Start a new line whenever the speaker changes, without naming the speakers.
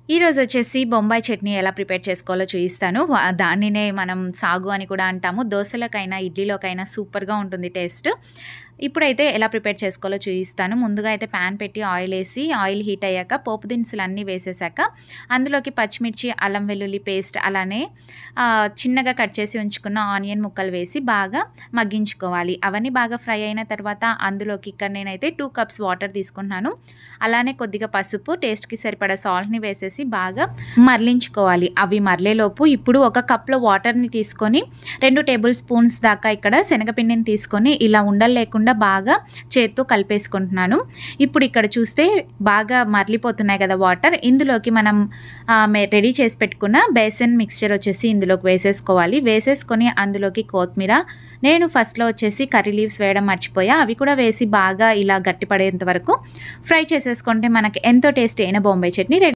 ఈరోజు వచ్చేసి బొంబాయి చట్నీ ఎలా ప్రిపేర్ చేసుకోవాలో చూపిస్తాను. దానినే మనం సాగు అని కూడా అంటాము. దోసలకైనా, ఇడ్లీలోకైనా సూపర్‌గా ఉంటుంది టేస్ట్. ఇప్పుడైతే ఎలా ప్రిపేర్ చేసుకోవాలో చూపిస్తాను. ముందుగా అయితే పాన్ పెట్టి ఆయిలేసి, ఆయిల్ హీట్ అయ్యాక పోపు దినుసులన్నీ వేసేసాక, అందులోకి పచ్చిమిర్చి, అల్లం వెల్లుల్లి పేస్ట్ అలానే చిన్నగా కట్ చేసి ఉంచుకున్న ఆనియన్ ముక్కలు వేసి బాగా మగ్గించుకోవాలి. అవన్నీ బాగా ఫ్రై అయిన తర్వాత అందులోకి ఇక్కడ నేనైతే 2 కప్స్ వాటర్ తీసుకుంటున్నాను. అలానే కొద్దిగా పసుపు, టేస్ట్‌కి సరిపడా సాల్ట్‌ని వేసేసి బాగా మరలించుకోవాలి. అవి మరలేలోపు ఇప్పుడు ఒక కప్‌లో వాటర్‌ని తీసుకొని 2 టేబుల్ స్పూన్స్ దాకా ఇక్కడ శనగపిండిని తీసుకొని ఇలా ఉండలు లేకుండా బాగా చేత్తో కలిపేసుకుంటున్నాను. ఇప్పుడు ఇక్కడ చూస్తే బాగా మరలిపోతున్నాయి కదా వాటర్. ఇందులోకి మనం రెడీ చేసి పెట్టుకున్న బేసన్ మిక్స్చర్ వచ్చేసి ఇందులోకి వేసేసుకోవాలి. వేసేసుకొని అందులోకి కొత్తిమీర, నేను ఫస్ట్‌లో వచ్చేసి కర్రీ లీవ్స్ వేయడం మర్చిపోయా. అవి కూడా వేసి బాగా ఇలా గట్టిపడేంత వరకు ఫ్రై చేసేసుకుంటే మనకి ఎంతో టేస్టీ అయిన బొంబాయి చట్నీ రెడీ.